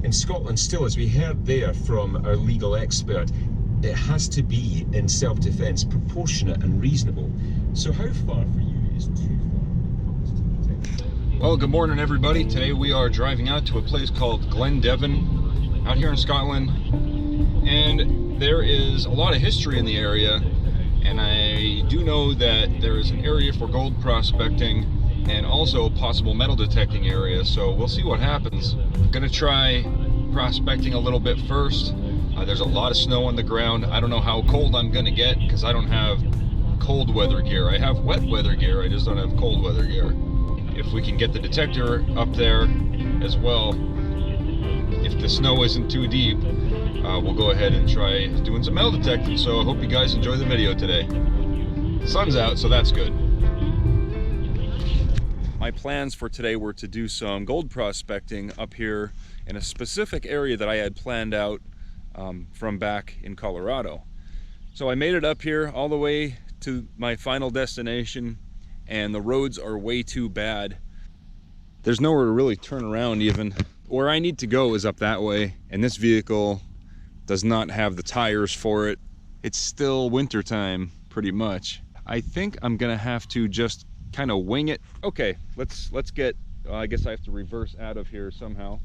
In Scotland still, as we heard there from our legal expert, it has to be, in self-defence, proportionate and reasonable. So how far for you is too far? Well, good morning everybody. Today we are driving out to a place called Glen, Devon, out here in Scotland. And there is a lot of history in the area. And I do know that there is an area for gold prospecting and also a possible metal detecting area. So we'll see what happens. I'm gonna try prospecting a little bit first. There's a lot of snow on the ground. I don't know how cold I'm gonna get because I don't have cold weather gear. I have wet weather gear, I just don't have cold weather gear. If we can get the detector up there as well, if the snow isn't too deep, we'll go ahead and try doing some metal detecting. So I hope you guys enjoy the video today. The sun's out, so that's good. My plans for today were to do some gold prospecting up here in a specific area that I had planned out from back in Colorado. So I made it up here all the way to my final destination, and the roads are way too bad. There's nowhere to really turn around even. Where I need to go is up that way, and this vehicle does not have the tires for it. It's still winter time pretty much. I think I'm gonna have to just kind of wing it. Okay, let's get, I guess I have to reverse out of here somehow.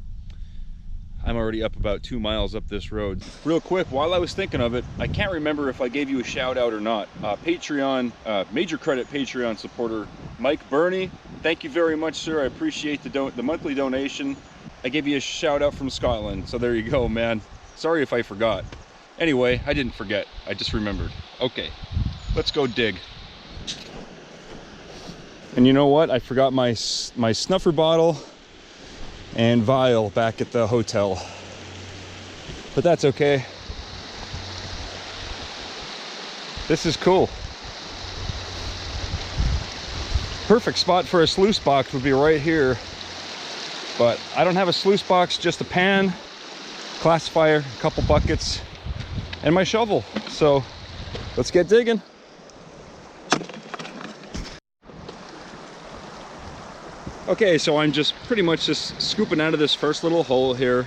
I'm already up about 2 miles up this road. Real quick, while I was thinking of it, I can't remember if I gave you a shout out or not. Patreon, major credit Patreon supporter, Mike Burney. Thank you very much, sir. I appreciate the monthly donation. I gave you a shout out from Scotland, so there you go, man. Sorry if I forgot. Anyway, I didn't forget, I just remembered. Okay, let's go dig. And you know what? I forgot my snuffer bottle and vial back at the hotel, but that's okay. This is cool. Perfect spot for a sluice box would be right here, but I don't have a sluice box, just a pan, classifier, a couple buckets, and my shovel. So let's get digging. Okay, so I'm just pretty much just scooping out of this first little hole here.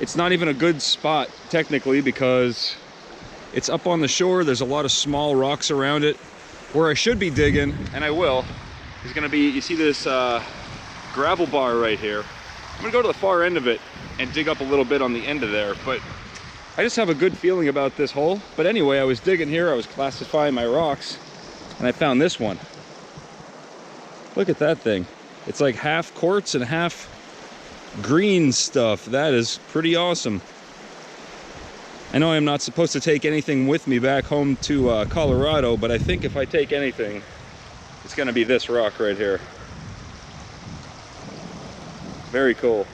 It's not even a good spot technically because it's up on the shore. There's a lot of small rocks around it. Where I should be digging, and I will, is gonna be, you see this gravel bar right here. I'm gonna go to the far end of it and dig up a little bit on the end of there, but I just have a good feeling about this hole. But anyway, I was digging here, I was classifying my rocks, and I found this one. Look at that thing. It's like half quartz and half green stuff. That is pretty awesome. I know I'm not supposed to take anything with me back home to Colorado, but I think if I take anything, it's gonna be this rock right here. Very cool.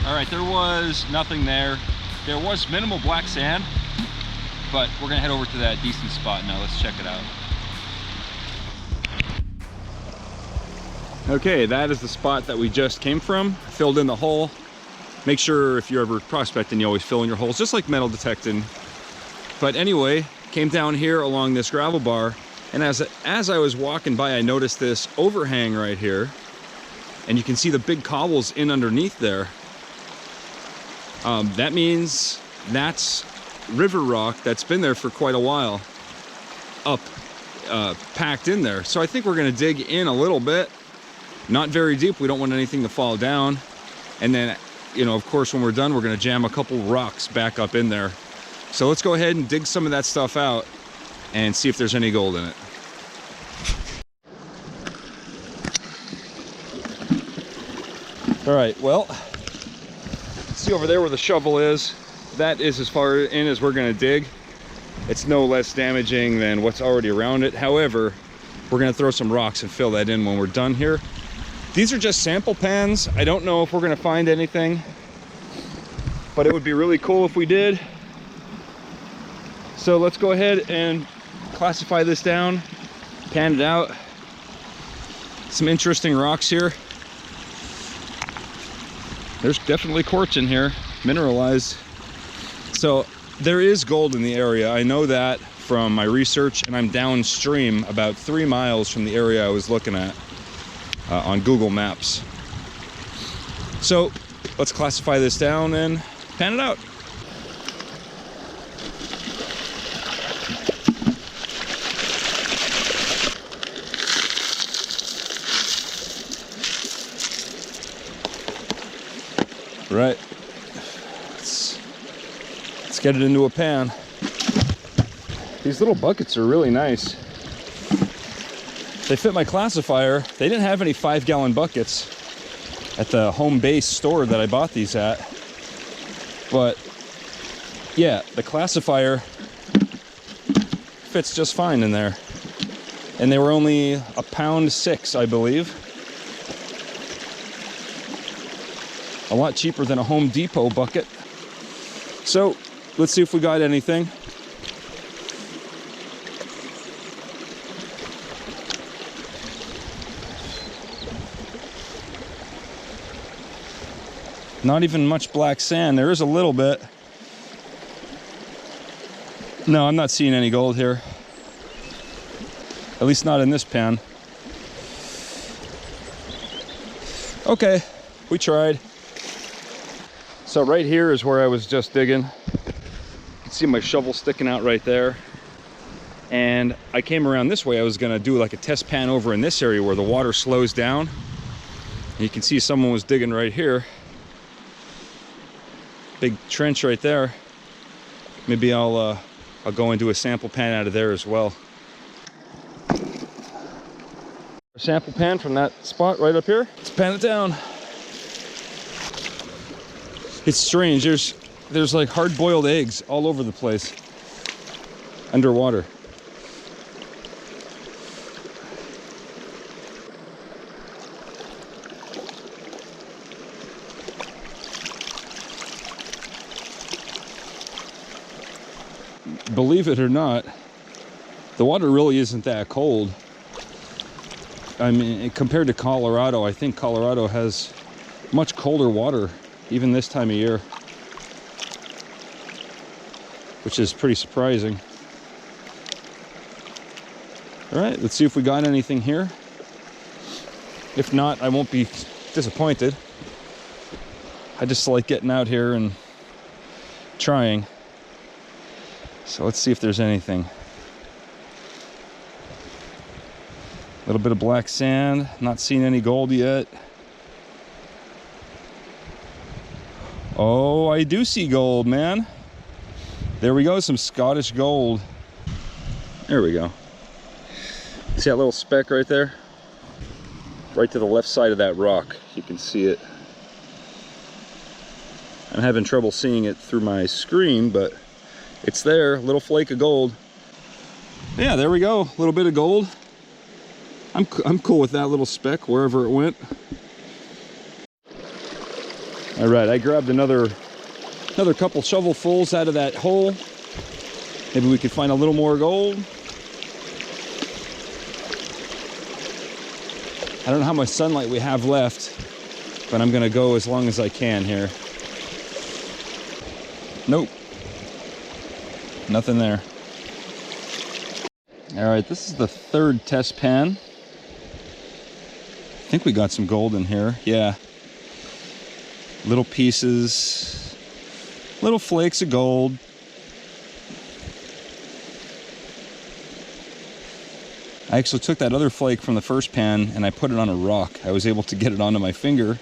All right, there was nothing there. There was minimal black sand, but we're gonna head over to that decent spot now. Let's check it out. Okay, that is the spot that we just came from. Filled in the hole. Make sure if you're ever prospecting, you always fill in your holes, just like metal detecting. But anyway, came down here along this gravel bar, and as I was walking by, I noticed this overhang right here, and you can see the big cobbles in underneath there. That means that's river rock that's been there for quite a while, packed in there. So I think we're gonna dig in a little bit, not very deep. We don't want anything to fall down. And then, you know, of course, when we're done, we're gonna jam a couple rocks back up in there. So let's go ahead and dig some of that stuff out and see if there's any gold in it. All right, well, see over there where the shovel is, that is as far in as we're gonna dig. it's no less damaging than what's already around it. However, we're gonna throw some rocks and fill that in when we're done here. These are just sample pans. I don't know if we're gonna find anything, but it would be really cool if we did. So let's go ahead and classify this down, pan it out. Some interesting rocks here. There's definitely quartz in here, mineralized. So there is gold in the area. I know that from my research, and I'm downstream about 3 miles from the area I was looking at on Google Maps. So let's classify this down and pan it out. Right, let's get it into a pan. These little buckets are really nice. They fit my classifier. They didn't have any 5-gallon buckets at the home base store that I bought these at. But yeah, the classifier fits just fine in there. And they were only £1.06, I believe. A lot cheaper than a Home Depot bucket. So let's see if we got anything. Not even much black sand. There is a little bit. No, I'm not seeing any gold here. At least not in this pan. Okay, we tried. So right here is where I was just digging. You can see my shovel sticking out right there. And I came around this way. I was gonna do like a test pan over in this area where the water slows down. And you can see someone was digging right here. Big trench right there. Maybe I'll go and do a sample pan out of there as well. A sample pan from that spot right up here. Let's pan it down. It's strange. There's like hard-boiled eggs all over the place underwater. Believe it or not, the water really isn't that cold. I mean, compared to Colorado, I think Colorado has much colder water even this time of year, which is pretty surprising. All right, let's see if we got anything here. If not, I won't be disappointed. I just like getting out here and trying. So let's see if there's anything. A little bit of black sand, not seeing any gold yet. Oh, I do see gold, man. There we go, some Scottish gold. There we go. See that little speck right there? Right to the left side of that rock, you can see it. I'm having trouble seeing it through my screen, but it's there, a little flake of gold. Yeah, there we go, a little bit of gold. I'm cool with that little speck, wherever it went. All right, I grabbed another couple shovelfuls out of that hole. Maybe we could find a little more gold. I don't know how much sunlight we have left, but I'm gonna go as long as I can here. Nope. Nothing there. All right, this is the third test pan. I think we got some gold in here. Yeah. Little pieces, little flakes of gold. I actually took that other flake from the first pan and I put it on a rock. I was able to get it onto my finger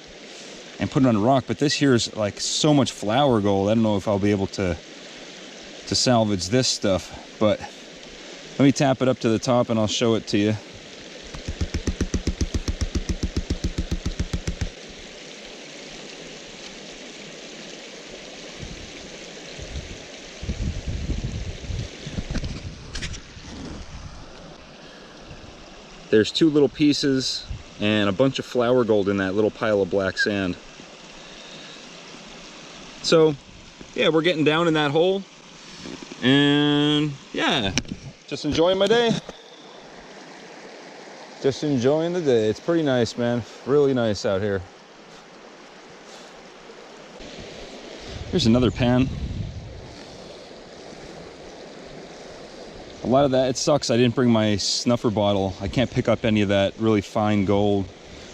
and put it on a rock, but this here is like so much flour gold. I don't know if I'll be able to salvage this stuff, but let me tap it up to the top and I'll show it to you. There's 2 little pieces and a bunch of flower gold in that little pile of black sand. So yeah, we're getting down in that hole, and yeah, just enjoying my day. Just enjoying the day. It's pretty nice, man. Really nice out here. Here's another pan. A lot of that, it sucks I didn't bring my snuffer bottle. I can't pick up any of that really fine gold.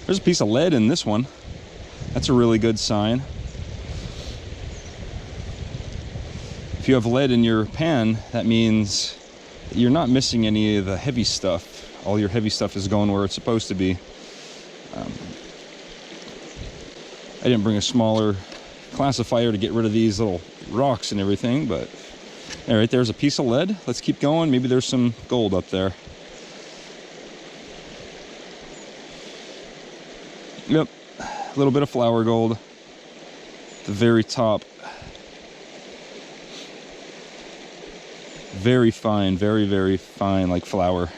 There's a piece of lead in this one. That's a really good sign. If you have lead in your pan, that means you're not missing any of the heavy stuff. All your heavy stuff is going where it's supposed to be. I didn't bring a smaller classifier to get rid of these little rocks and everything, but all right, there's a piece of lead. Let's keep going. Maybe there's some gold up there. Yep, a little bit of flower gold at the very top. Very fine, very, very fine, like flour.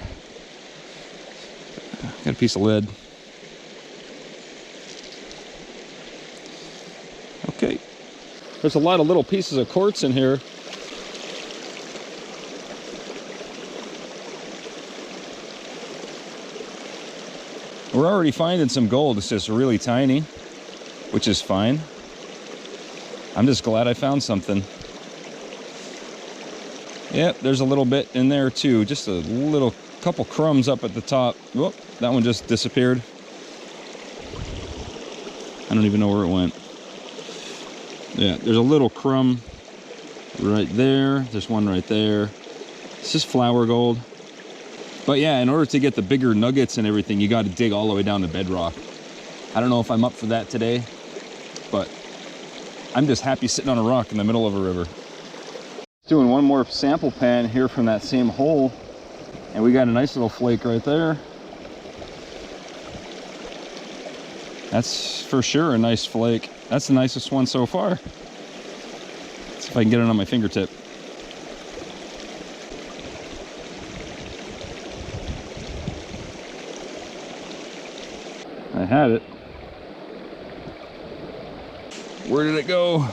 Got a piece of lead. Okay. There's a lot of little pieces of quartz in here. We're already finding some gold. It's just really tiny, which is fine. I'm just glad I found something. Yep, there's a little bit in there too. Just a little couple crumbs up at the top. Whoop, that one just disappeared. I don't even know where it went. Yeah, there's a little crumb right there. There's one right there. It's just flower gold. But yeah, in order to get the bigger nuggets and everything, you got to dig all the way down to bedrock. I don't know if I'm up for that today, but I'm just happy sitting on a rock in the middle of a river. Doing one more sample pan here from that same hole, and we got a nice little flake right there. That's for sure a nice flake. That's the nicest one so far. Let's see if I can get it on my fingertip. I had it. Where did it go?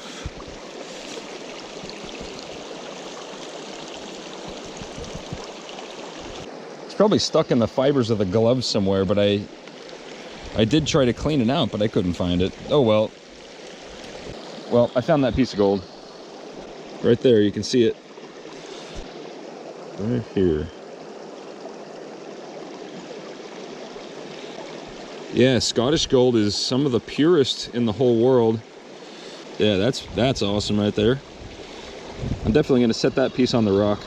It's probably stuck in the fibers of the glove somewhere, but I did try to clean it out, but I couldn't find it. Oh well. Well, I found that piece of gold. Right there, you can see it. Right here. Yeah, Scottish gold is some of the purest in the whole world. Yeah, that's awesome right there. I'm definitely going to set that piece on the rock.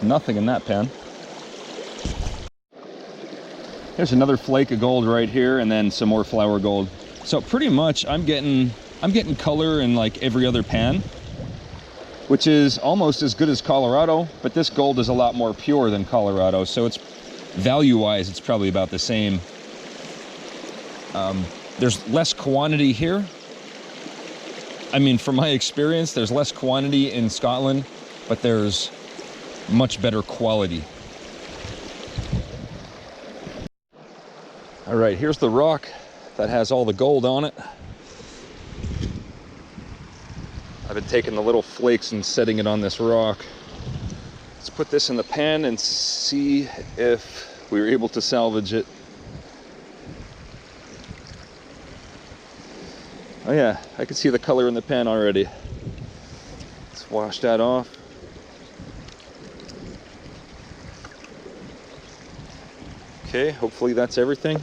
Nothing in that pan. There's another flake of gold right here, and then some more flower gold. So pretty much I'm getting color in like every other pan, which is almost as good as Colorado, but this gold is a lot more pure than Colorado, so it's value-wise it's probably about the same. There's less quantity here. I mean, from my experience, there's less quantity in Scotland, but there's much better quality. All right, here's the rock that has all the gold on it. I've been taking the little flakes and setting it on this rock. Let's put this in the pan and see if we were able to salvage it. Oh yeah, I can see the color in the pan already. Let's wash that off. Okay, hopefully that's everything.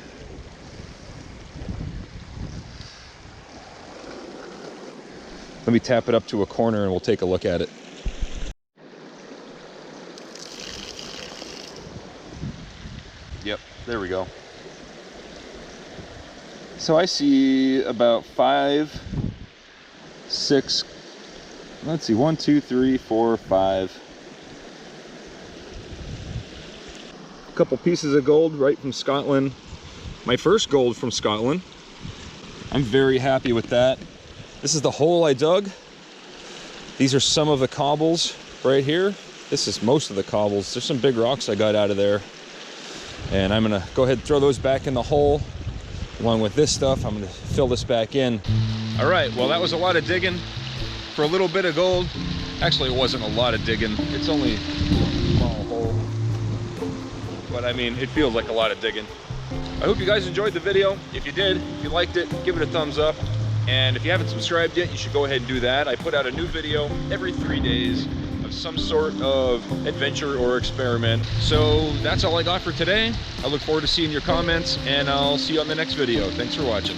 Let me tap it up to a corner and we'll take a look at it. Yep, there we go. So I see about 5, 6, let's see, 1, 2, 3, 4, 5. A couple pieces of gold right from Scotland. my first gold from Scotland. I'm very happy with that. This is the hole I dug. These are some of the cobbles right here. This is most of the cobbles. There's some big rocks I got out of there. And I'm gonna go ahead and throw those back in the hole. Along with this stuff, I'm gonna fill this back in. All right, well, that was a lot of digging for a little bit of gold. Actually, it wasn't a lot of digging. It's only a small hole. But I mean, it feels like a lot of digging. I hope you guys enjoyed the video. If you did, if you liked it, give it a thumbs up. And if you haven't subscribed yet, you should go ahead and do that. I put out a new video every 3 days of some sort of adventure or experiment. So that's all I got for today. I look forward to seeing your comments, and I'll see you on the next video. Thanks for watching.